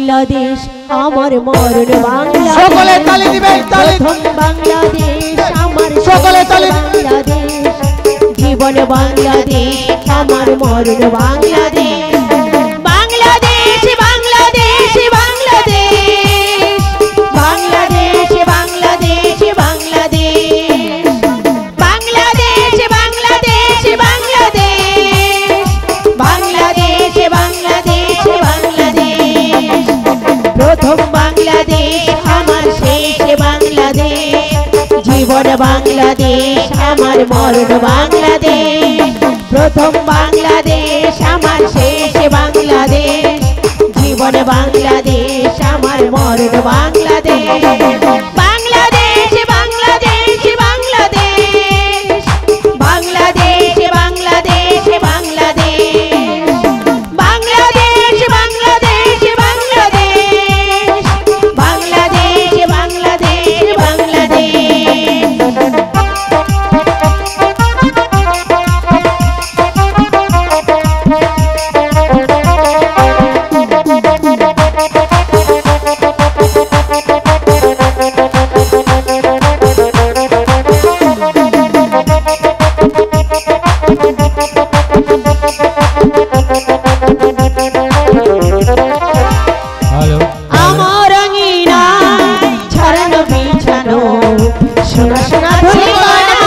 বাংলাদেশ আমার মরণ বাংলাদেশ সকলে তালি দিবেন তালি প্রথম বাংলাদেশ আমার সকলে তালি বাংলাদেশ জীবন বাংলাদেশ আমার মরণ বাংলাদেশ বাংলাদেশ বাংলাদেশ বাংলাদেশ বাংলাদেশ বাংলাদেশ বাংলাদেশ বাংলাদেশ বাংলাদেশ বাংলাদেশ বাংলাদেশ বাংলাদেশ বাংলাদেশ প্রথম বাংলাদেশ আমার শেষ বাংলাদেশ জীবন বাংলাদেশ আমার মরণ বাংলাদেশ প্রথম বাংলাদেশ আমার শেষ বাংলাদেশ জীবন বাংলাদেশ আমার মরণ বাংলাদেশ বাংলাদেশ বাংলাদেশ বাংলাদেশ বাংলাদেশ বাংলাদেশ বাংলাদেশ বাংলাদেশ বাংলাদেশ বাংলাদেশ বাংলাদেশ বাংলাদেশ আমার আঙিনা ছড়ানো বিছানো সোনা সোনা ধুলিকণা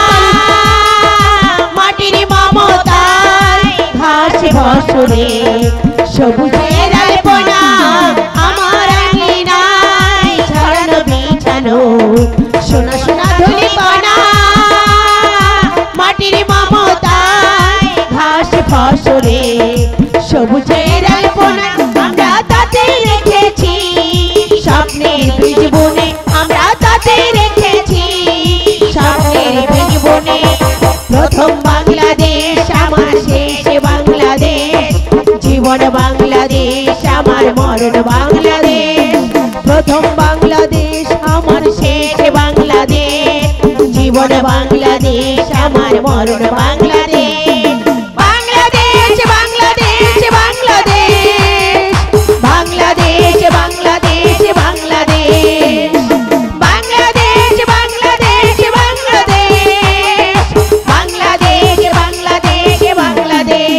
মাটির মমতায় ঘাস ফসলে সবুজের আলপনা আমার আঙিনায় ছড়ানো বিছানো সোনা সোনা ধুলিকণা মাটির মমতায় ঘাস ফসলে সবুজের আলপনা আমরা তাতে রেখেছি স্বপ্নের বীজ বনে আমরা তাতে রেখেছি স্বপ্নের বীজ বনে প্রথম বাংলাদেশ আমার শেষ বাংলাদেশ জীবন বাংলাদেশ আমার মরণ বাংলাদেশ প্রথম বাংলাদেশ আমার শেষ বাংলাদেশ জীবন বাংলাদেশ আমার মরণ বাংলাদেশ বাংলাদেশ বাংলাদেশ বাংলাদেশ বাংলাদেশ বাংলাদেশ বাংলাদেশ বাংলাদেশ বাংলাদেশ বাংলাদেশ বাংলাদেশ বাংলাদেশ বাংলাদেশ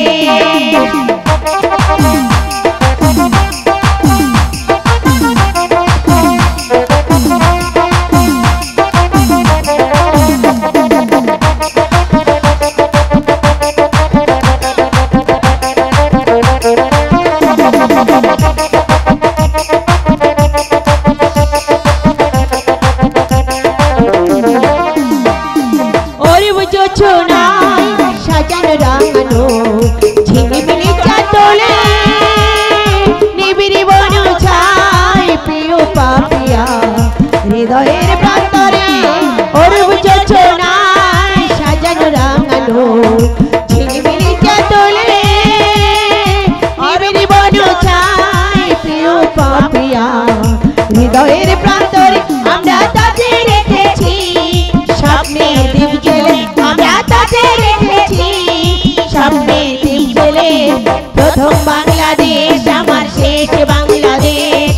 সাজানো রাঙানো ঝিলিমিলি চাতলে নিবিড়ি বন ছাই প্রিয় পাপিয়া হৃদয়ের প্রান্তরে অরূপ যোজনায় সাজানো রাঙানো ঝিলিমিলি চাতলে নিবিড়ি বন ছাই প্রিয় পাপিয়া হৃদয়ের প্রান্তরে আমরা তাতে রেখেছি স্বপ্নের দ্বীপ জেলে আমরা তাতে রেখেছি স্বপ্নের দ্বীপ জেলে প্রথম বাংলাদেশ আমার শেষ বাংলাদেশ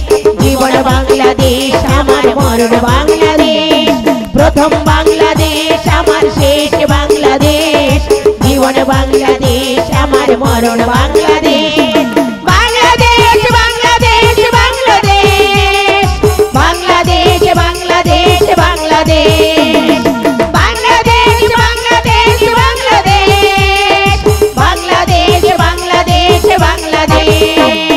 জীবন বাংলাদেশ আমার মরণ বাংলাদেশ প্রথম বাংলাদেশ আমার শেষ বাংলাদেশ জীবন বাংলাদেশ আমার মরণ বাংলাদেশ বাংলাদেশ বাংলাদেশ বাংলাদেশ বাংলাদেশ বাংলাদেশ বাংলাদেশ বাংলাদেশ বাংলাদেশ বাংলাদেশ বাংলাদেশ বাংলাদেশ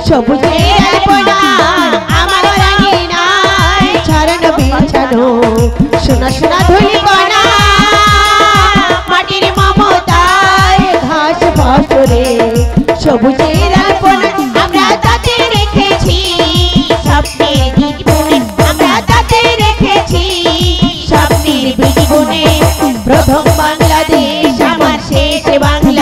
সবুজের আলপনা আমার রাঙিনায় ছড়ানো বিছানো সোনা সোনা ধুলিকণা মাটির মমতায় ঘাস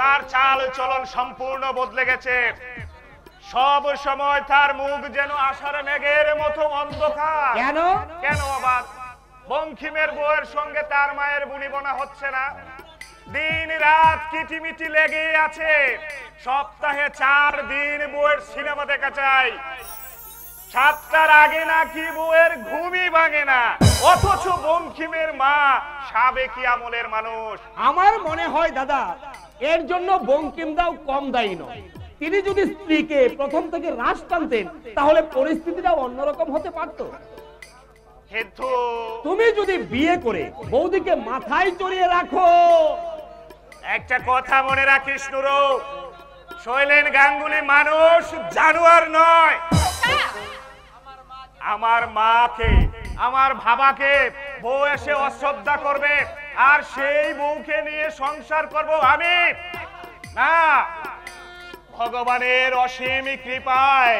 তার চাল চলন সম্পূর্ণ বদলে গেছে। সব সময় তার মুখ যেন আষাঢ় মেঘের মতো অন্ধকার। কেন? কেন আবার? বঙ্কিমের বউয়ের সঙ্গে তার মায়ের বুনিবনা হচ্ছে না? দিন রাত কিটিমিটি লেগে আছে। সপ্তাহে 4 দিন বউয়ের সিনেমা দেখা চাই। 7টার আগে নাকি বউয়ের ঘুমই ভাঙে না। অথচ বঙ্কিমের মা সাবেকি আমলের মানুষ। আমার মনে হয় দাদা, এর জন্য বঙ্কিম দাও কম দায়ী নয়। তিনি যদি স্ত্রীকে প্রথম থেকে রাশ টানতেন তাহলে পরিস্থিতিটা অন্যরকম হতে পারত। কিন্তু তুমি যদি বিয়ে করে বৌদিকে মাথায় চড়িয়ে রাখো, একটা কথা মনে রাখিস নুরু, শৈলেন গাঙ্গুলি মানুষ, জানোয়ার নয়। আমার মাকে, আমার বাবাকে বউ এসে অশ্রদ্ধা করবে আর সেই বউকে নিয়ে সংসার করব আমি? না, ভগবানের অসীম কৃপায়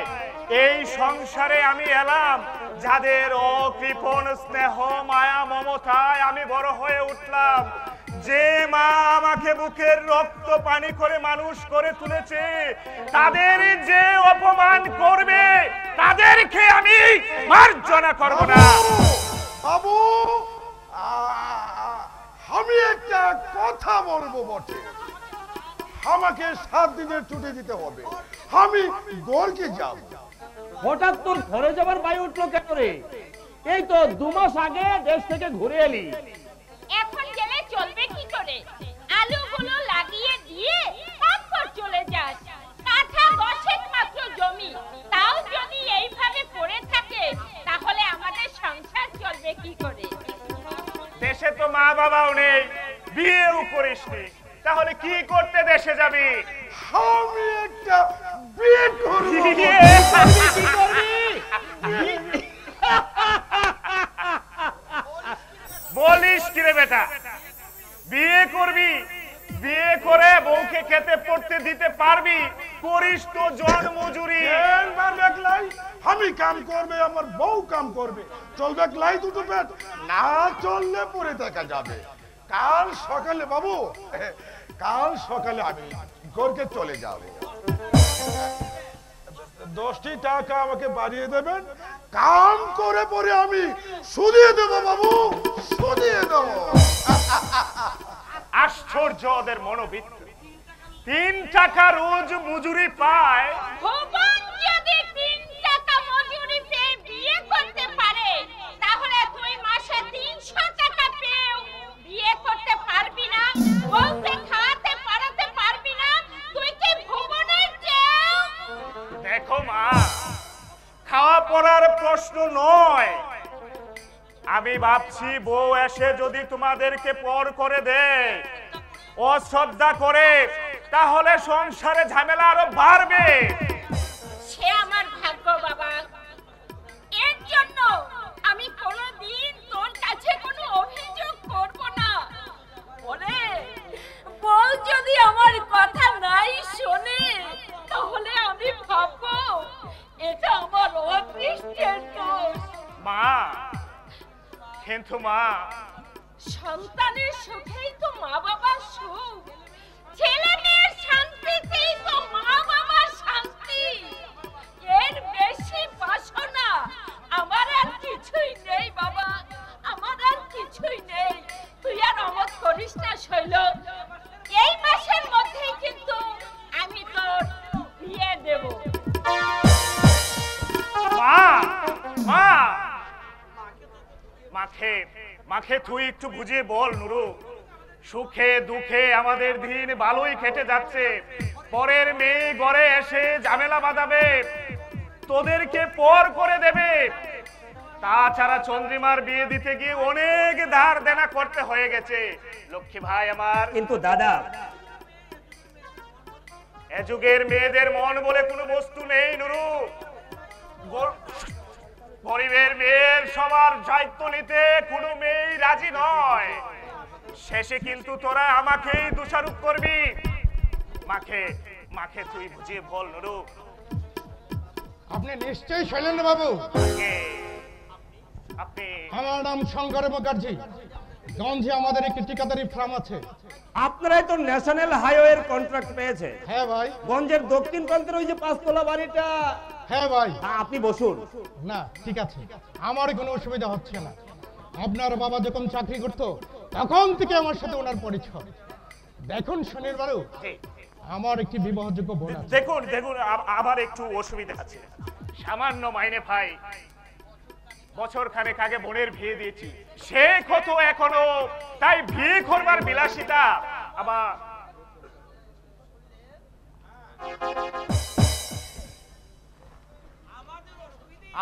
এই সংসারে আমি এলাম, যাদের অকৃপণ স্নেহ মায়া মমতায় আমি বড় হয়ে উঠলাম। যে মা আমাকে বুকের রক্ত পানি করে মানুষ করে তুলেছে, তাদের যে অপমান করবে তাদেরকে আমি মার্জনা করব না। বাবু, আমি একটা কথা বলবো বটে। আমাকে 7 দিনের ছুটি দিতে হবে। আমি গড়কে যাব। হঠাৎ তোর ঘরে যাবার বায়ু উঠলো কেন রে? এই তো 2 মাস আগে দেশ থেকে ঘুরে এলি। এখন গেলে চলবে কি করে? আলুগুলো লাগিয়ে দিয়ে তারপর চলে যাস। কাঠা 10 মাত্র জমি, তাও যদি এইভাবে পড়ে থাকে তাহলে আমাদের সংসার চলবে কি করে? দেশে তো মা বাবাও নেই, বিয়েও করিসনি, তাহলে কি করতে দেশে যাবি? আমি একটা বিয়ে করব। কি করবি? বলিস কি রে বেটা, বিয়ে করবি? বিয়ে করে বউকে খেতে পড়তে দিতে পারবি? করিস তো জন মজুরি। দেখলাই আমি কাম করবে, আমার বউ কাম করবে, চলবে লাই দুটো পেট, না চললে পরে দেখা যাবে। কাল সকালে বাবু, কাল সকালে আমি গড়কে চলে যাব। 10টি টাকা আমাকে বাড়িয়ে দেবেন, কাম করে পরে আমি শুধিয়ে দেবো বাবু, শুধিয়ে দেবো। আশ্চর্য ওদের মনোবৃত্তি। 3 টাকা রোজ মজুরি পায়। ভুবন যদি 3 টাকা মজুরি পেয়ে বিয়ে করতে পারে, তাহলে তুই মাসে 300 টাকা পেয়েও বিয়ে করতে পারবি না? বউকে খাওয়াতে পারাতে পারবি না? তুই কি ভুবনের চেয়েও? দেখো মা, খাওয়া পড়ার প্রশ্ন নয়। আমি ভাবছি বউ এসে যদি তোমাদেরকে পর করে দেয়, অশ্রদ্ধা করে, তাহলে সংসারে ঝামেলা আরো বাড়বে। সে আমার ভাগ্য বাবা। এর জন্য আমি কোনোদিন তোর কাছে কোনো অভিযোগ করব না। বলে বল যদি আমার কথা নাই শোনে, তাহলে আমি ভাববো এটা আমার অদৃষ্টের দোষ। মা, কিন্তু মা, সন্তানের সুখেই তো মা বাবার সুখ, ছেলে মেয়ের শান্তিতেই তো মা বাবার শান্তি। এর বেশি বাসনা আমার আর কিছুই নেই বাবা, আমার আর কিছুই নেই। তুই আর অমত করিস না শৈল, এই মাসের মধ্যেই কিন্তু আমি তোর বিয়ে দেব। মা, মা, মাখে মাখে তুই একটু বুঝিয়ে বল নুরু। সুখে দুঃখে আমাদের দিন ভালোই কেটে যাচ্ছে, পরের মেয়ে ঘরে এসে ঝামেলা বাঁধাবে, তোদেরকে পর করে দেবে। তাছাড়া চন্দ্রিমার বিয়ে দিতে গিয়ে অনেক ধার দেনা করতে হয়ে গেছে। লক্ষ্মী ভাই আমার, কিন্তু দাদা, এ যুগের মেয়েদের মন বলে কোনো বস্তু নেই নুরু। গরিবের মেয়ের সবার দায়িত্ব নিতে কোনো মেয়েই রাজি নয়। শেষে কিন্তু তোরা আমাকেই দোষারোপ করবি। মাখে মাখে তুই বুঝিয়ে বল নুরু। আপনি নিশ্চয়ই শৈলেন্দ্র বাবু। আপনি? আমার নাম শঙ্কর মুখার্জি। গঞ্জে আমাদের একটি ঠিকাদারি ফার্ম আছে। আপনারাই তো ন্যাশনাল হাইওয়ের কন্ট্রাক্ট পেয়েছে। হ্যাঁ ভাই। গঞ্জের দক্ষিণ প্রান্তের ওই যে 5 তলা বাড়িটা। হ্যাঁ ভাই। আপনি বসুন। না ঠিক আছে, আমার কোনো অসুবিধা হচ্ছে না। আপনার বাবা যখন চাকরি করতো তখন থেকে আমার সাথে ওনার পরিচয়। দেখুন শনির বাবু, আমার একটি বিবাহযোগ্য বোন আছে। দেখুন দেখুন আবার একটু অসুবিধা আছে। সামান্য মাইনে পাই, বছর খানেক আগে বোনের বিয়ে দিয়েছি, সে কত এখনো, তাই বিয়ে করবার বিলাসিতা আবার।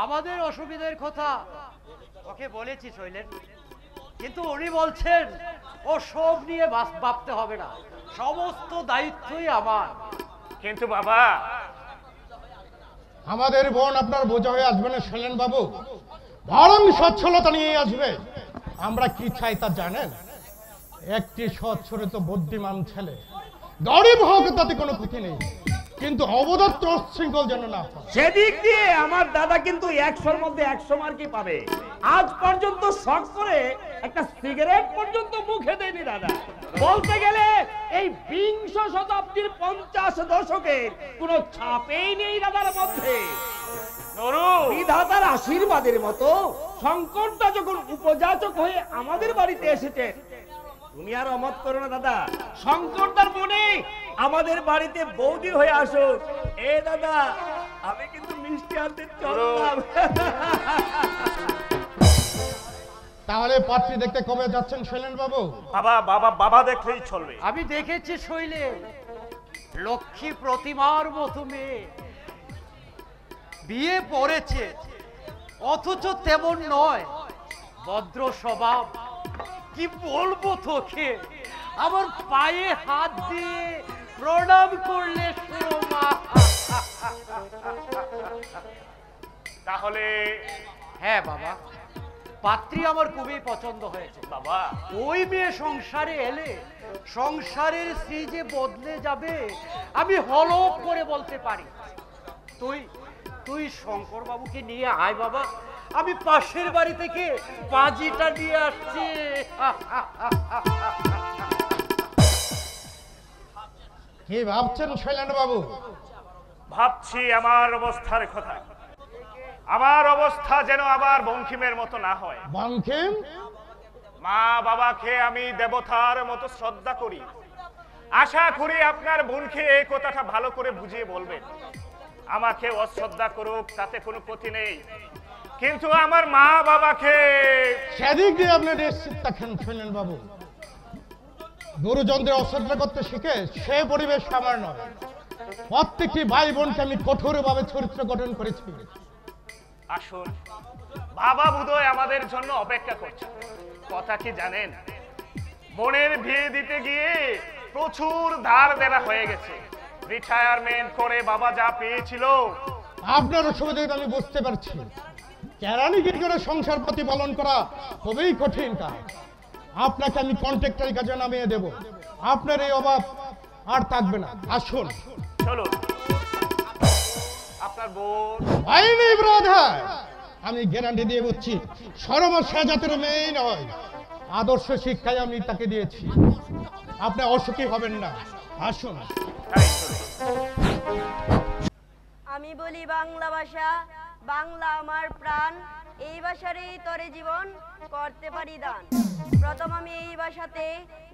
আমাদের অসুবিধার কথা ওকে বলেছি শৈলেন, কিন্তু উনি বলছেন ও সব নিয়ে ভাবতে হবে না, সমস্ত দায়িত্বই আমার। কিন্তু বাবা, আমাদের বোন আপনার বোঝা হয়ে আসবে না শৈলেন বাবু, বরং সচ্ছলতা নিয়ে আসবে। আমরা কি চাই তা জানেন? একটি সচ্ছরিত বুদ্ধিমান ছেলে, গরিব হোক তাতে কোনো ক্ষতি নেই, কিন্তু অবদত্ত শৃঙ্খল যেন না হয়। সেদিক দিয়ে আমার দাদা কিন্তু 100-র মধ্যে 100 মার্কই পাবে। আজ পর্যন্ত শখ করে একটা সিগারেট পর্যন্ত মুখে দেয়নি দাদা। বলতে গেলে এই 20 শতাব্দীর 50 দশকের কোনো ছাপেই নেই দাদার মধ্যে। বিধাতার আশীর্বাদের মতো শঙ্করদা যখন উপযাচক হয়ে আমাদের বাড়িতে এসেছে, তুমি আর অমত করো না দাদা, শঙ্করদার মনে আমাদের বাড়িতে বৌদি হয়ে আসো। এ দাদা, আমি কিন্তু মিষ্টি আনতে চললাম। তাহলে পাত্রী দেখতে কবে যাচ্ছেন শৈলেন বাবু? বাবা বাবা বাবা দেখলেই চলবে। আমি দেখেছি শৈলে, লক্ষ্মী প্রতিমার মতো মেয়ে, বিয়ে পড়েছে অথচ তেমন নয়, ভদ্র স্বভাব। কি বলবো তোকে, আমার পায়ে হাত দিয়ে প্রণাম করলে সুরমা। তাহলে হ্যাঁ বাবা, পাত্রী আমার খুবই পছন্দ হয়েছে বাবা। ওই মেয়ে সংসারে এলে সংসারের স্ত্রী যে বদলে যাবে আমি হলপ করে বলতে পারি। তুই শঙ্কর বাবুকে নিয়ে আয় বাবা, আমি পাশের বাড়ি থেকে পাজিটা নিয়ে আসছি। কি ভাবছেন শৈলেন বাবু? ভাবছি আমার অবস্থার কথা। আমার অবস্থা যেন আবার বঙ্কিমের মতো না হয়। বঙ্কিম? মা বাবাকে আমি দেবতার মতো শ্রদ্ধা করি, আশা করি আপনার বোনকে এই কথাটা ভালো করে বুঝিয়ে বলবেন। আমাকে অশ্রদ্ধা করুক, তাতে কোনো ক্ষতি নেই, কিন্তু আমার মা বাবাকে। সেদিক দিয়ে আপনি নিশ্চিত থাকেন শৈলেন বাবু, গুরুজনদের অশ্রদ্ধা করতে শিখে সে পরিবেশ আমার নয়। প্রত্যেকটি ভাই বোনকে আমি কঠোরভাবে চরিত্র গঠন করেছি। আসুন, বাবা বোধহয় আমাদের জন্য অপেক্ষা করছে। কথা কি জানেন, বোনের বিয়ে দিতে গিয়ে প্রচুর ধার দেনা হয়ে গেছে। রিটায়ারমেন্ট করে বাবা যা পেয়েছিল। আপনার অসুবিধা আমি বুঝতে পারছি, কেরানিগিরি করে সংসার প্রতিপালন করা খুবই কঠিন কাজ। আপনাকে আমি কন্ট্রাক্টরের কাজে নামিয়ে দেব, আপনার এই অভাব আর থাকবে না। আসুন চলুন। আপনার বোন আইনি ব্রাদার, আমি গ্যারান্টি দিয়ে বলছি সরমা সে জাতের মেয়েই নয়, আদর্শ শিক্ষায় আমি তাকে দিয়েছি। আপনি অসুখী হবেন না, আসুন। আমি বলি বাংলা ভাষা, বাংলা আমার প্রাণ, এই ভাষারই তরে জীবন করতে পারি দান। প্রথম আমি এই ভাষাতে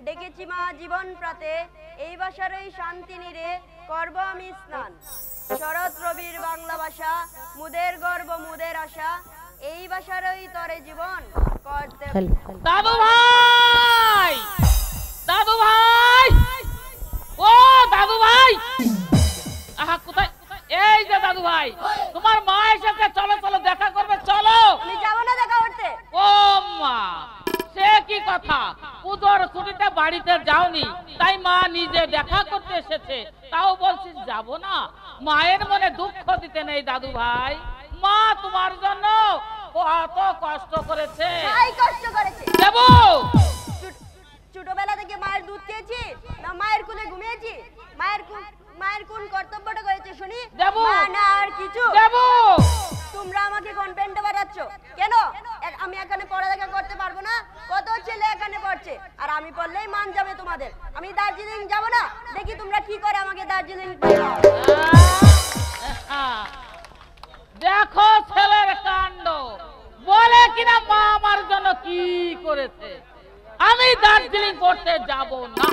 ডেকেছি মা জীবন প্রাতে, এই ভাষারই শান্তি নিরে করব আমি স্নান। শরৎ রবির বাংলা ভাষা, মুদের গর্ব মুদের আশা, এই ভাষারই তরে জীবন করতে। দাদু ভাই, দাদু ভাই, ও দাদু ভাই, আহা কোথায়? এই যে দাদু ভাই, তোমার মা এসেছে, চলো চলো দেখা করবে, চলো। আমি যাব না দেখা করতে। ও মা, সে কি কথা, পুজোর ছুটিতে বাড়িতে যাওনি, তাই মা নিজে দেখা করতে এসেছে, তাও বলছিস যাব না? মায়ের মনে দুঃখ দিতে নেই দাদু ভাই, মা তোমার জন্য কত কষ্ট করেছে। তাই কষ্ট করেছে দেব। ছোটবেলা থেকে মায়ের দুধ খেয়েছি না মায়ের কোলে ঘুমিয়েছি? মায়ের কোন কর্তব্যটা করেছে শুনি? দেব মা না আর কিছু? দেব। তোমরা আমাকে কনভেন্টে পাঠাচ্ছ কেন? আমি এখানে পড়ালেখা করতে পারবো না? কত ছেলে এখানে দার্জিলিং পাইলাম। দেখো ছেলের কাণ্ড, বলে কিনা মা আমার জন্য কি করেছে, আমি দার্জিলিং করতে যাব না।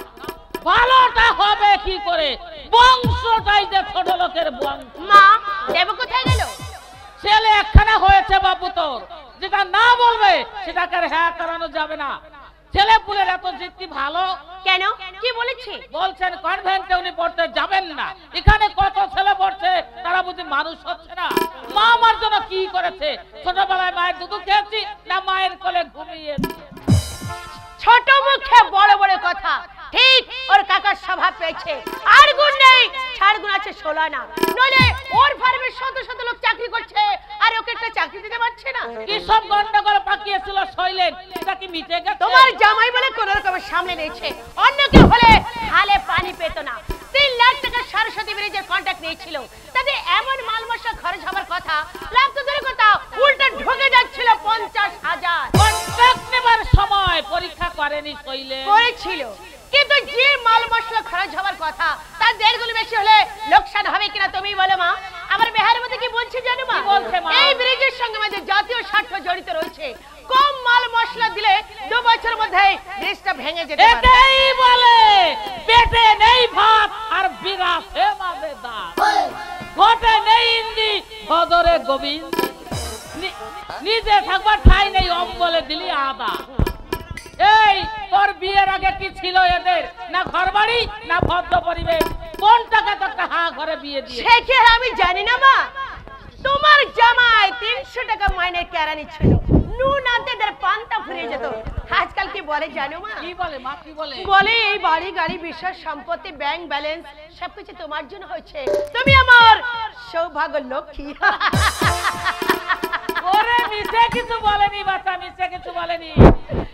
ভালোটা হবে কি করে, বংশটাই যে ছোট লোকের বংশ। মা দেব কোথায় গেল? ছেলে একখানা হয়েছে বাবু তোর, যেটা না বলবে সেটাকে আর হ্যাঁ করানো যাবে না। ছেলে পুলের এত জিদ্দি ভালো কেন, কি বলেছে? বলছেন কনভেন্টে উনি পড়তে যাবেন না। এখানে কত ছেলে পড়ছে, তারা বুঝি মানুষ হচ্ছে না। মা আমার জন্য কি করেছে, ছোটবেলায় মায়ের দুধ খেয়েছি না মায়ের কোলে ঘুমিয়েছি। ছোট মুখে বড় বড় কথা, ঠিক ওর কাকার স্বভাব পেয়েছে। আর গুণ নেই, ছাড় গুণ আছে 16 না। নইলে ওর ফার্মে শত শত লোক চাকরি করছে আর ওকে একটা চাকরি দিতে পারছে না। কি সব গন্ডগোল পাকিয়েছিল শৈলেন, এটা কি মিটে গেছে? তোমার জামাই বলে কোন রকম সামনে নিয়েছে, অন্য কেউ হলে হালে পানি পেত না। 3 লাখ টাকা সরস্বতী ব্রিজের কন্ট্রাক্ট নিয়েছিল, তাতে এমন মাল মশলা খরচ হবার কথা, লাভ তো দূরের কথা, উল্টো ঢুকে যাচ্ছিল 50,000। কন্ট্রাক্ট নেবার সময় পরীক্ষা করেনি শৈলেন? করেছিল, কিন্তু যে মাল মশলা খরচ হবার কথা তার 1.5 গুণ বেশি হলে লোকসান হবে কিনা তুমি বলো মা। আমার বেহার মধ্যে কি বলছে জানো মা? এই ব্রিজের সঙ্গে আমাদের জাতীয় স্বার্থ জড়িত রয়েছে। কম মাল মশলা দিলে 2 বছরের মধ্যে ব্রিজটা ভেঙে যেতে পারে। এটাই বলে পেটে নেই ভাত আর বিরাসে মাঝে দাঁত, ঘটে নেই ইন্দি ভদরে গোবিন্দ, নিজে থাকবার ঠাই নেই অম্বলে দিলি আদা। এই তোর বিয়ের আগে কি ছিল এদের, না ঘর বাড়ি না ভদ্র পরিবেশ, কোন টাকা তো একটা হা ঘরে বিয়ে দিয়ে? সে কি আমি জানি না মা, তোমার জামাই 300 টাকা মাইনে কেরানি ছিল, নুন আনতে তার পান্তা ফুরিয়ে যেত। আজকাল কি বলে জানো মা? কি বলে মা, কি বলে? বলে এই বাড়ি গাড়ি বিশ্বাস সম্পত্তি ব্যাংক ব্যালেন্স সবকিছু তোমার জন্য হয়েছে, তুমি আমার সৌভাগ্য লক্ষ্মী। ওরে মিছে কিছু বলেনি বাচ্চা, মিছে কিছু বলেনি।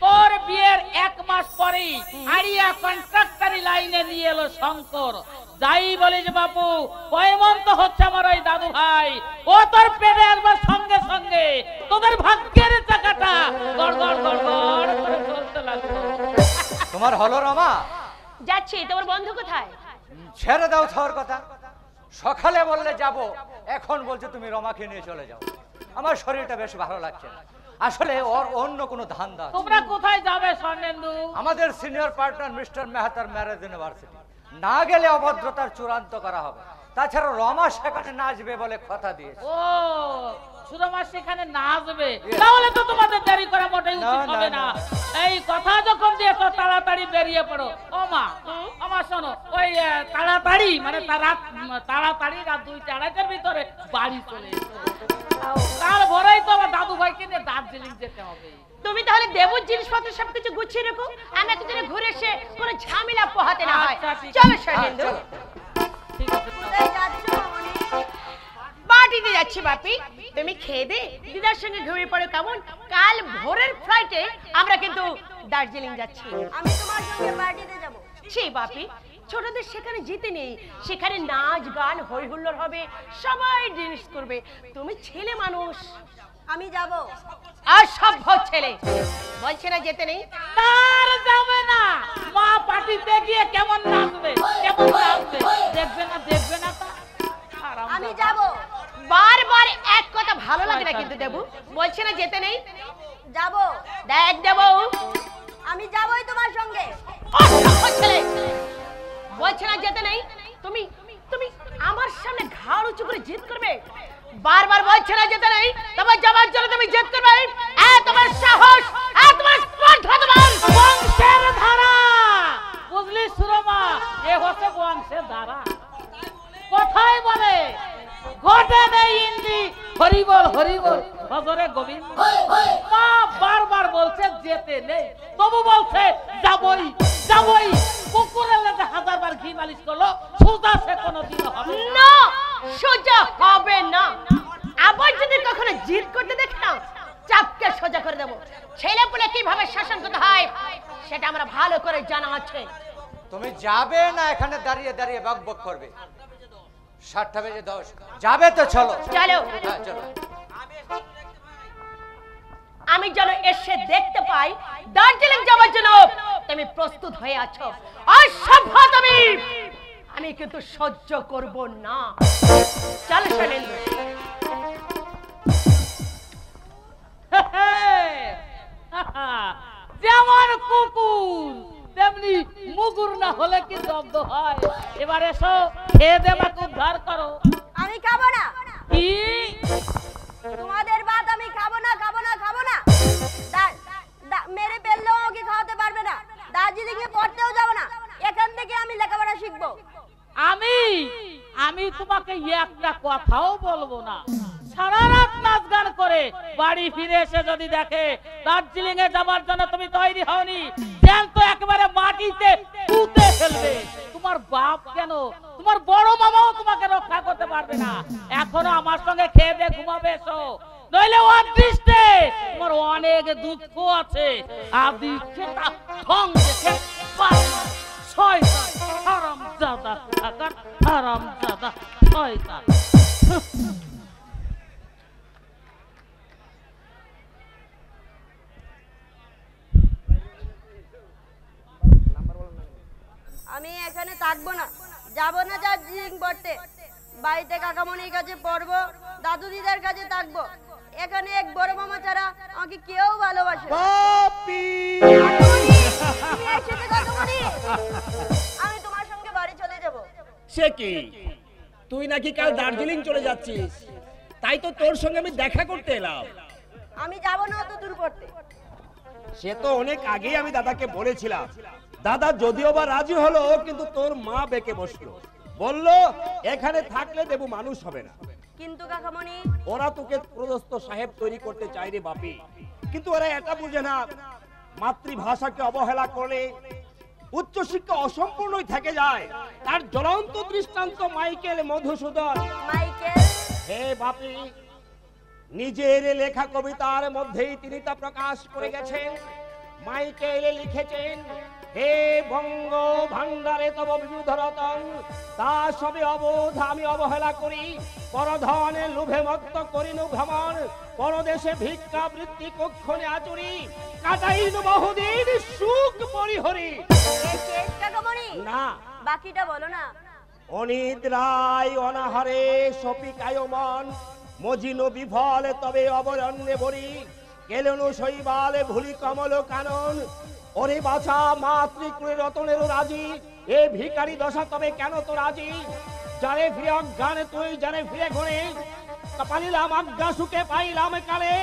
তোর বিয়ের 1 মাস পরেই আড়িয়া কন্ট্রাক্টরি লাইনে নিয়ে এলো শঙ্কর। যাই বলিস বাপু, পয়মন্ত হচ্ছে আমার ওই দাদু ভাই, ও তোর পেটে আসবার সঙ্গে সঙ্গে তোদের ভাগ্যের চাকাটা গড়গড় গড়গড় করে চলতে লাগলো। তোমার হলো রমা? যাচ্ছি, তোমার বন্ধু কোথায়? ছেড়ে দাও তোর কথা, সকালে বললে যাব, এখন বলছে তুমি রমাকে নিয়ে চলে যাও। আমার শরীরটা বেশ ভালো লাগছে না, আসলে ওর অন্য কোনো ধান্দা। তোমরা কোথায় যাবে স্বর্ণেন্দু? আমাদের সিনিয়র পার্টনার মিস্টার মেহতার ম্যারেজ ইউনিভার্সিটি, না গেলে অভদ্রতার চূড়ান্ত করা হবে। তাছাড়া রমা সেখানে নাচবে বলে কথা দিয়েছে। ও সুরমা সেখানে নাচবে, তাহলে তো তোমাদের দেরি করা মোটেই উচিত হবে না। এই কথা যখন দিয়েছো তাড়াতাড়ি বেরিয়ে পড়ো। ও মা, আমার শোনো, ওই তাড়াতাড়ি মানে তাড়াতাড়ি রাত 2-2:30টার ভিতরে বাড়ি চলে এসো। কাল ভোরেই তো আমার দাদু ভাইকে নিয়ে দার্জিলিং যেতে হবে। তুমি তাহলে দেবুর জিনিসপত্র সবকিছু গুছিয়ে রেখো, আমি একদিনে ঘুরে এসে কোনো ঝামেলা পোহাতে না হয়। চলো স্বর্ণেন্দু। ঠিক আছে, কোথায় যাচ্ছ মামনি? পার্টিতে যাচ্ছি বাপি, তুমি খেয়ে দে দিদার সঙ্গে ঘুমিয়ে পড়ো কেমন? কাল ভোরের ফ্লাইটে আমরা কিন্তু দার্জিলিং যাচ্ছি। আমি তোমার সঙ্গে পার্টিতে যাব। ছি বাপি, ছোটদের সেখানে যেতে নেই, সেখানে নাচ গান হই হুল্লোড় হবে, সবাই ড্যান্স করবে। তুমি ছেলে মানুষ। আমি যাব। আর সভ্য ছেলে বলছে না যেতে নেই, তার যাবে না। মা পার্টিতে গিয়ে কেমন নাচবে, কেমন নাচবে দেখবে না, দেখবে না তা? আমি যাব। বারবার এক কথা ভালো লাগে না কিন্তু দেবু, বলছে না যেতে নেই। যাব। দেখ দেবু, আমি যাবই তোমার সঙ্গে। অসভ্য ছেলে বলছে না যেতে নেই। তুমি তুমি আমার সামনে ঘাড় উঁচু করে জিদ করবে, বারবার বলছে না যেতে নেই, তোমার যাবার জন্য তুমি জিদ করবে। তোমার সাহস, তোমার স্পর্ধা, তোমার বংশের ধারা, বুঝলি সুরমা, এ হচ্ছে বংশের ধারা। কোথায় বলে ঘটে নেই ইন্দি হরিবল হরিবল ভজরে গোবিন্দ। মা বারবার বলছে যেতে নেই, তবু বলছে যাবই যাবই। কুকুরের লেগে 1000 বার ঘি মালিশ করলো, সোজা সে কোনোদিন হবে না, সোজা হবে না। আবার যদি কখনো জিদ করতে দেখি না, চাপকে সোজা করে দেবো। ছেলে পুলে কিভাবে শাসন করতে হয় সেটা আমরা ভালো করে জানা আছে। তুমি যাবে না এখানে দাঁড়িয়ে দাঁড়িয়ে বক বক করবে? 7:10 যাবে তো চলো। চলো। হ্যাঁ চলো। আমি যেন এসে দেখতে পাই দার্জিলিং যাওয়ার জন্য তুমি প্রস্তুত হয়ে আছো। অসভ্য তুমি, আমি কিন্তু সহ্য করব না। চল শৈলেন্দ্র। যেমন কুকুর তেমনি মুগুর না হলে কি জব্দ হয়। এবার এসো খেয়ে দে আমাকে উদ্ধার করো। আমি খাবো না। কি তোমাদের ভাত আমি খাবো না, খাবো না, খাবো না। মেরে ফেললেও আমাকে খাওয়াতে পারবে না। দার্জিলিং এ পড়তেও যাবো না। এখান থেকে আমি লেখাপড়া শিখবো। আমি তোমাকে একটা কথাও বলবো না। সারা রাত নাচ গান করে বাড়ি ফিরে এসে যদি দেখে দার্জিলিং এ যাবার জন্য তুমি তৈরি হওনি, তো একেবারে মাটিতে পুঁতে ফেলবে। তোমার বাপ কেন, তোমার বড় মামাও তোমাকে রক্ষা করতে পারবে না। এখনো আমার সঙ্গে খেয়ে দিয়ে ঘুমাবে এসো, নইলে অদৃষ্টে তোমার অনেক দুঃখ আছে। আদি খেতা ঠং দেখে শয়তান হারামজাদা, হারামজাদা শয়তান। আমি এখানে থাকবো না, যাবো না দার্জিলিং পড়তে। বাড়িতে কাকামণির কাছে পড়বো, দাদু দিদার কাছে থাকবো। এখানে এক বড় মামা ছাড়া আমাকে কেউ ভালোবাসে। আমি তোমার সঙ্গে বাড়ি চলে যাব। সে কি, তুই নাকি কাল দার্জিলিং চলে যাচ্ছিস? তাই তো তোর সঙ্গে আমি দেখা করতে এলাম। আমি যাব না অত দূর পড়তে। সে তো অনেক আগেই আমি দাদাকে বলেছিলাম। দাদা যদিও বা রাজি হলো, কিন্তু তোর মা বেঁকে বসলো, বললো এখানে থাকলে দেবু মানুষ হবে না। কিন্তু কাকামণি, ওরা তোকে প্রদস্ত সাহেব তৈরি করতে চায় রে বাপি। কিন্তু ওরা এটা বুঝে না, মাতৃভাষাকে অবহেলা করলে উচ্চশিক্ষা অসম্পূর্ণই থেকে যায়। তার জ্বলন্ত দৃষ্টান্ত মাইকেল মধুসূদন। মাইকেল? হে বাপি, নিজের লেখা কবিতার মধ্যেই তিনি তা প্রকাশ করে গেছেন। মাইকেল লিখেছেন, হে বঙ্গ ভান্ডারে তব বিবিধ রতন, তা সবে অবোধ আমি অবহেলা করি। পরধনে লোভে মত্ত করিনু ভ্রমণ, পরদেশে ভিক্ষা বৃত্তি কক্ষণে আচরি, কাটাইনু বহুদিন সুখ পরিহরি। না, বাকিটা বলো না। অনিদ্রায় অনাহারে সপিকায় মন, মজিনো বিফলে তবে অবরণ্যে বরি, কেলনু শৈবালে ভুলি কমল কানন। ওরে বাছা মাতৃকুলে রতনেরও রাজি, এ ভিখারি দশা তবে কেন তো রাজি? জানে ফিরে অজ্ঞানে তুই, জানে ফিরে ঘরে, পালিলাম আজ্ঞা সুখে পাইলাম কালে,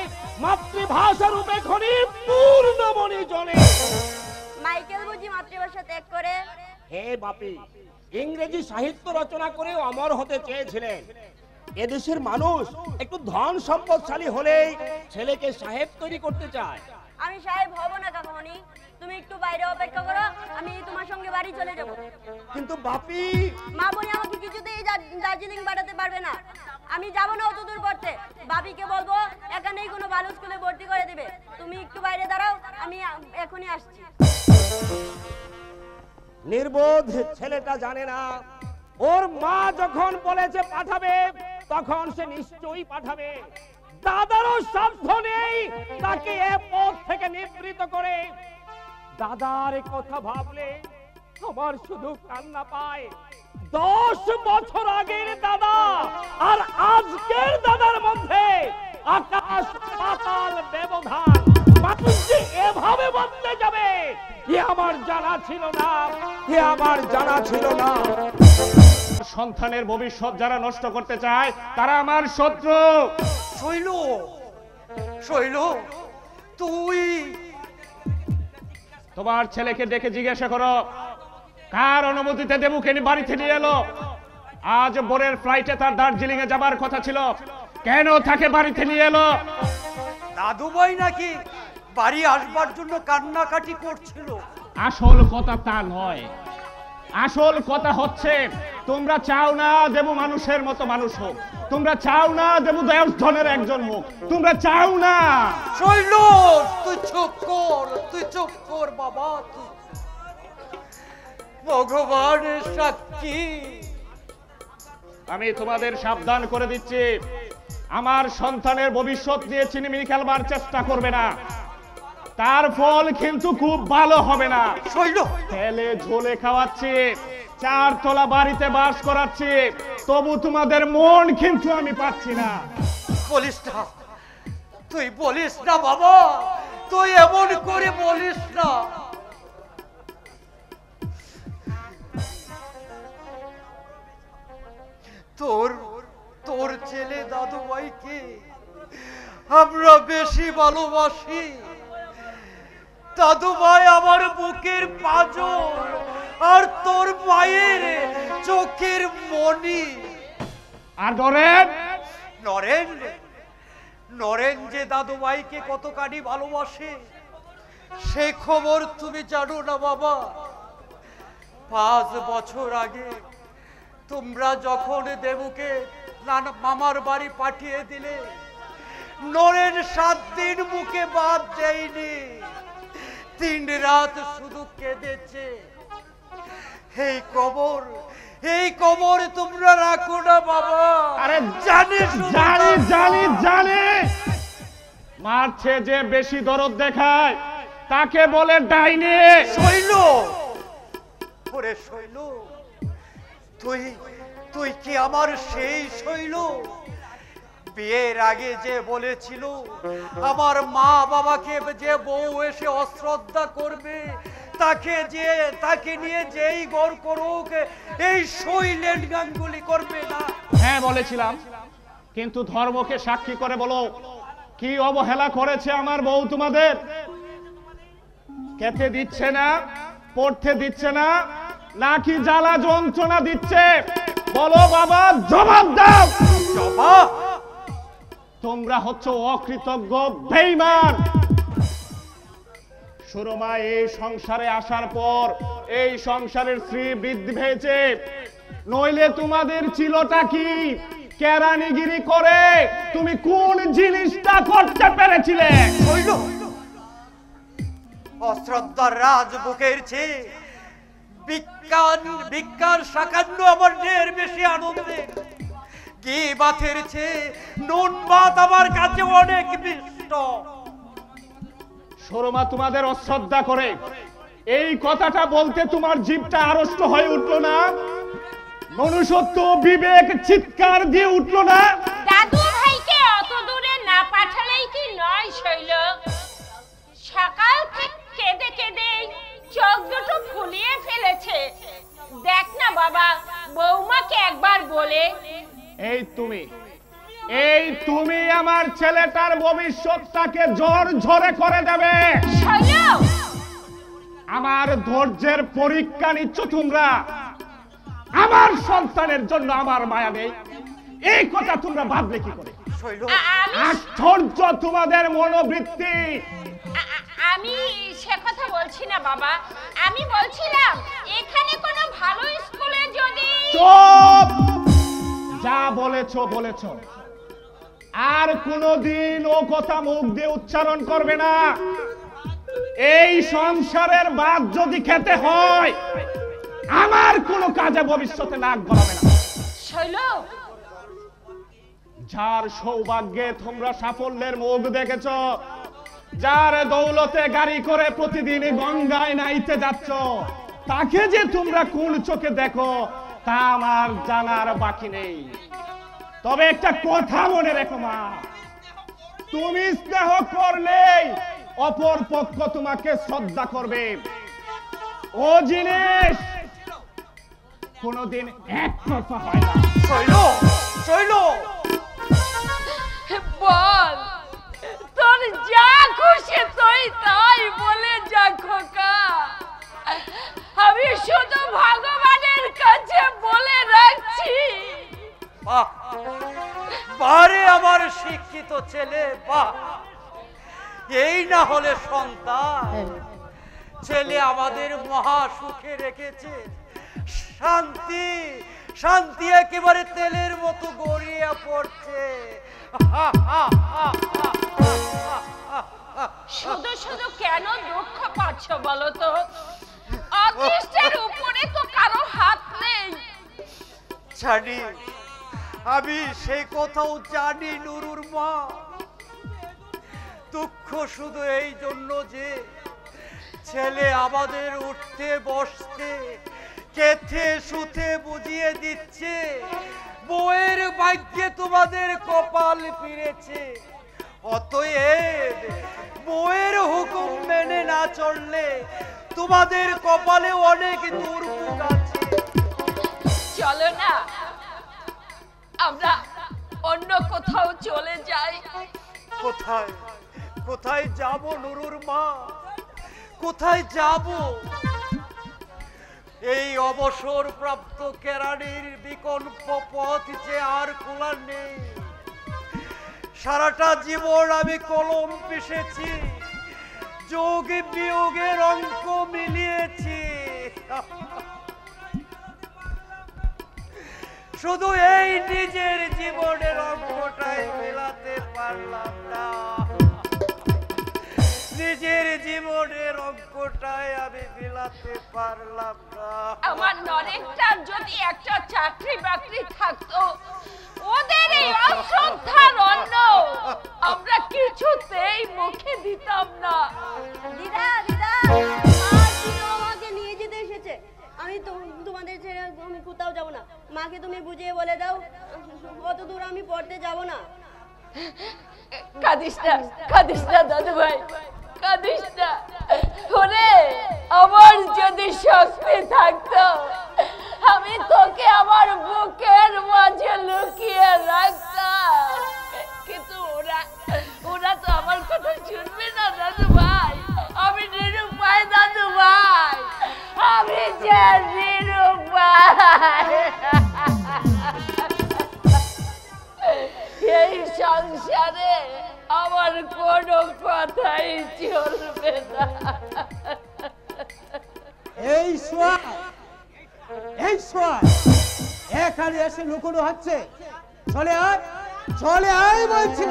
মাতৃভাষা রূপে খনি পূর্ণমণি জনে। মাইকেল বুঝি মাতৃভাষা ত্যাগ করে? হে বাপি, ইংরেজি সাহিত্য রচনা করে অমর হতে চেয়েছিলেন। এদেশের মানুষ একটু ধন সম্পদশালী হলেই ছেলেকে সাহেব তৈরি করতে চায়। আমি সাহেব হব না কাকামণি, তুমি একটু বাইরে অপেক্ষা করো, আমি তোমার সঙ্গে বাড়ি চলে যাব। কিন্তু বাপি, মা বলি আমাকে কিছুতেই দার্জিলিং পাঠাতে পারবে না। আমি যাব না অত দূর পড়তে। বাবিকে বলবো এখানেই কোনো ভালো স্কুলে ভর্তি করে দিবে। তুমি একটু বাইরে দাঁড়াও, আমি এখনই আসছি। নির্বোধ ছেলেটা জানে না, ওর মা যখন বলেছে পাঠাবে তখন সে নিশ্চয়ই পাঠাবে। দাদারও সাধ্য নেই তাকে এ পথ থেকে নিবৃত করে। দাদার কথা ভাবলে আমার শুধু কান্না পায়। 10 বছর আগের দাদা আর আজকের দাদার মধ্যে আকাশ পাতাল ব্যবধান। মানুষ যে এভাবে বদলে যাবে এ আমার জানা ছিল না, এ আমার জানা ছিল না। সন্তানের ভবিষ্যৎ যারা নষ্ট করতে চায় তারা আমার শত্রু। শৈল, শৈল, তুই তোমার ছেলেকে ডেকে জিজ্ঞাসা করো কার অনুমতিতে দেবুকে বাড়িতে নিয়ে এলো। আজ ভোরের ফ্লাইটে তার দার্জিলিং এ যাবার কথা ছিল, কেন তাকে বাড়িতে নিয়ে এলো? দাদু ভাই নাকি বাড়ি আসবার জন্য কান্নাকাটি করছিল। আসল কথা তা নয়, আসল কথা হচ্ছে তোমরা চাও না দেবু মানুষের মতো মানুষ হোক, তোমরা চাও না দেবু দেশ ধনের একজন হোক, তোমরা চাও না। শৈল, তুই চুপ কর, তুই চুপ কর বাবা। ভগবানের সাক্ষী, আমি তোমাদের সাবধান করে দিচ্ছি, আমার সন্তানের ভবিষ্যৎ নিয়ে চিনিমিনি খেলবার চেষ্টা করবে না, তার ফল কিন্তু খুব ভালো হবে না। শৈল, তেলে ঝোলে খাওয়াচ্ছি, 4 তলা বাড়িতে বাস করাচ্ছি, তবু তোমাদের মন কিন্তু আমি পাচ্ছি না। বলিস না, তুই বলিস না বাবা, তুই এমন করে বলিস না। তোর ছেলে দাদু ভাইকে আমরা বেশি ভালোবাসি। দাদু ভাই আমার বুকের পাঁজর, আর তোর মায়ের চোখের মণি। আর নরেন, নরেন নরেন যে দাদু ভাইকে কতখানি ভালোবাসে সে খবর তুমি জানো না বাবা। 5 বছর আগে তোমরা যখন দেবুকে মামার বাড়ি পাঠিয়ে দিলে, নরেন 7 দিন মুখে ভাত দেয়নি, 3 রাত শুধু কেঁদেছে। এই কবর তোমরা রাখো না বাবা। আরে জানিস, জানি মারছে যে বেশি দরদ দেখায় তাকে বলে ডাইনি। শৈল, ওরে শৈল, তুই কি আমার সেই শৈল বিয়ের আগে যে বলেছিল আমার মা বাবাকে যে বউ এসে অশ্রদ্ধা করবে তাকে নিয়ে যেই গড় করুক এই শৈলেন গাঙ্গুলি করবে না? হ্যাঁ বলেছিলাম, কিন্তু ধর্মকে সাক্ষী করে বলো কি অবহেলা করেছে আমার বউ তোমাদের। খেতে দিচ্ছে না, পড়তে দিচ্ছে না, নাকি জ্বালা যন্ত্রণা দিচ্ছে? বলো বাবা, জবাব দাও। জবাব? তোমরা হচ্ছে অকৃতজ্ঞ বেঈমান। সুরমা এই সংসারে আসার পর এই সংসারের শ্রী বৃদ্ধি পেয়েছে, নইলে তোমাদের ছিলটা কি? কেরানিগিরি করে তুমি কোন জিনিসটা করতে পেরেছিলে? অশ্রদ্ধার রাজ বুকের চেয়ে বিজ্ঞান সাকান্ন আমার ঢের বেশি আনন্দে। কি বাতের চেয়ে নুন ভাত আমার কাছে অনেক মিষ্ট। সুরমা তোমাদের অশ্রদ্ধা করে এই কথাটা বলতে তোমার জিভটা আড়ষ্ট হয়ে উঠলো না? মনুষ্যত্ব বিবেক চিৎকার দিয়ে উঠলো না? দাদু ভাইকে অত দূরে না পাঠালেই কি নয় শৈল? সকাল থেকে কেঁদে কেঁদে চোখ দুটো ফুলিয়ে ফেলেছে। দেখ না বাবা, বৌমাকে একবার বলে। এই তুমি আমার ছেলেটার ভবিষ্যৎটাকে ঝরে করে দেবে। আমার ধৈর্যের পরীক্ষা নিচ্ছ তোমরা। আমার সন্তানের জন্য আমার মায়া নেই, এই কথা তোমরা ভাবলে কি করে? আশ্চর্য তোমাদের মনোবৃত্তি। আমি সে কথা বলছি না বাবা, আমি বলছিলাম এখানে কোনো ভালো স্কুলে যদি। চুপ! যা বলেছো বলেছো, আর কোনদিন ও কথা মুখ দিয়ে উচ্চারণ করবে না। এই সংসারের ভাত যদি খেতে হয় আমার কোনো কাজে ভবিষ্যতে নাক গলাবে না। শৈল, যার সৌভাগ্যে তোমরা সাফল্যের মুখ দেখেছ, যার দৌলতে গাড়ি করে প্রতিদিন গঙ্গায় নাইতে যাচ্ছ, তাকে যে তোমরা কোন চোখে দেখো তা আমার জানার বাকি নেই। তবে একটা কথা মনে রেখো মা, তুমি স্নেহ করলেই অপর পক্ষ তোমাকে শ্রদ্ধা করবে। ও জিনিস কোনদিন একতরফা হয় না। শৈল, বল, তোর যা খুশি তুই তাই বলে যা খোকা। আমি শুধু ভগবানের কাছে বলে রাখছি। বারে আমার শিক্ষিত ছেলে, বাহ! এই না হলে সন্তান। ছেলে আমাদের মহা সুখে রেখেছে। শান্তি একেবারে তেলের মতো গড়িয়ে পড়ছে। শুধু শুধু কেন দুঃখ পাচ্ছ বলো তো? অদৃষ্টের উপরে তো কারো হাত নেই। জানি, আমি সেই কথাও জানি নুরুর মা। দুঃখ শুধু এই জন্য যে ছেলে আমাদের উঠতে বসতে কেথে সুথে বুঝিয়ে দিচ্ছে বউয়ের ভাগ্যে তোমাদের কপাল ফিরেছে। অতএব বউয়ের হুকুম মেনে না চললে তোমাদের কপালে অনেক দুর্ভোগ আছে। চলো না আমরা অন্য কোথাও চলে যাই। কোথায় কোথায় যাব নুরুর মা, কোথায় যাব? এই অবসর প্রাপ্ত কেরানির বিকল্প পথ যে আর খোলা নেই। সারাটা জীবন আমি কলম পিষেছি, যোগ বিয়োগের অঙ্ক মিলিয়েছি, শুধু এই নিজের জীবনের অঙ্কটাই মেলাতে পারলাম না। নিজের জীবনের অঙ্কটাই আমি মেলাতে পারলাম না। আমার নরেনটার যদি একটা চাকরি বাকরি থাকতো, ওদের এই অশ্রদ্ধার অন্ন আমরা কিছুতেই মুখে দিতাম না। দিদা দিদা আমাকে নিয়ে যেতে এসেছে। আমি তোমাদের ছেড়ে আমি কোথাও যাব না। মাকে তুমি বুঝিয়ে বলে দাও অত দূর আমি পড়তে যাব না। কাঁদিস না দাদু ভাই, কাঁদিস না। ওরে আমার যদি শক্তি থাকতো আমি তোকে আমার বুকের মাঝে লুকিয়ে রাখতাম, কিন্তু ওরা তো আমার কথা শুনবে না দাদু ভাই। আমি নিরুপায় দাদু ভাই, আমি যে নিরুপায়। এই সংসারে আমার কোনো কথাই চলবে না। এই এখানে এসে লুকোনো হচ্ছে। চলে আয় বলছে।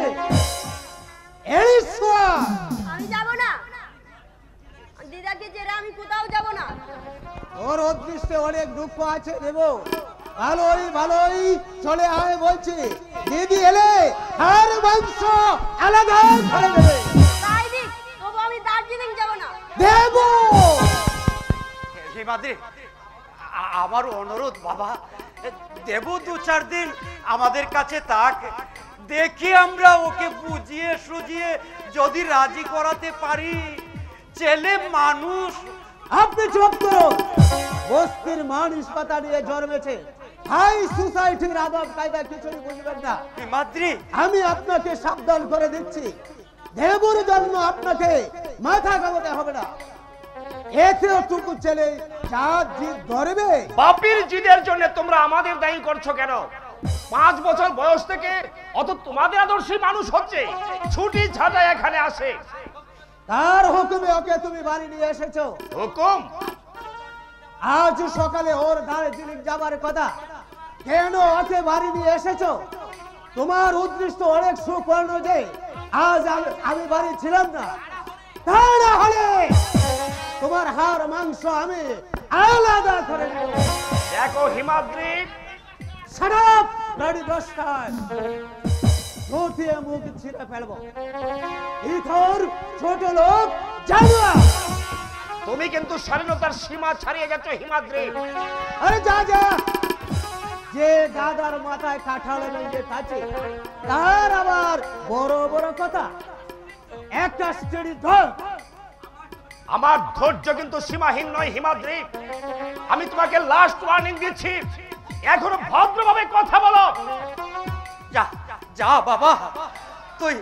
আমি যাব না, দিদাকে ছেড়ে আমি কোথাও যাব না। ওর অদৃষ্টে অনেক দুঃখ আছে দেব। ভালোই চলে আয় বলছে। দিদি এলে আর বংশ আলাদা করে দেবে। তাই দিক, তবু আমি দার্জিলিং যাব না। দেব হিমাদ্রি, আমার অনুরোধ বাবা, দেব 2-4 দিন আমাদের কাছে থাক। দেখি আমরা ওকে বুঝিয়ে সুঝিয়ে যদি রাজি করাতে পারি। ছেলে মানুষ। আপনি চুপ করুন। বস্তির মানুষ পাতা নিয়ে জন্মেছে, হাই সোসাইটির আদব কায়দা কিছুই বুঝবেন না। হিমাদ্রি, আমি আপনাকে সাবধান করে দিচ্ছি, দেবর জন্য আপনাকে মাথা ঘামাতে হবে না। এতটুকু ছেলে যা জিদ ধরবে। বাপির জিদের জন্য তোমরা আমাদের দায়ী করছো কেন? 5 বছর বয়স থেকে অত তোমাদের আদর্শী মানুষ হচ্ছে, ছুটি ছাটায় এখানে আসে। তার হুকুমে ওকে তুমি বাড়ি নিয়ে এসেছো। হুকুম? আজ সকালে ওর দার্জিলিং যাবার কথা, কেন ওকে বাড়ি নিয়ে এসেছো? তোমার উদ্দেশ্য অনেক সুপর্ণ যে আজ আমি বাড়ি ছিলাম না, তা না হলে তোমার হাড় মাংস আমি আলাদা করে দেব। দেখো হিমাদ্রি, সারাপ গাড়ি 10টায় ধুতিয়ে মুখ ছিঁড়ে ফেলবো। ইথর ছোট লোক জানুয়া। তুমি কিন্তু স্বাধীনতার সীমা ছাড়িয়ে গেছো হিমাদ্রি। আরে যা যে দাদার মাথায় কাঁঠাল ভেঙে কাছে, তার আবার বড় বড় কথা। একটা স্টেডি ধর। আমার ধৈর্য কিন্তু সীমাহীন নয় হিমাদ্রি। আমি তোমাকে লাস্ট ওয়ার্নিং দিচ্ছি, এখনো ভদ্রভাবে কথা বলো। যা বাবা, তুই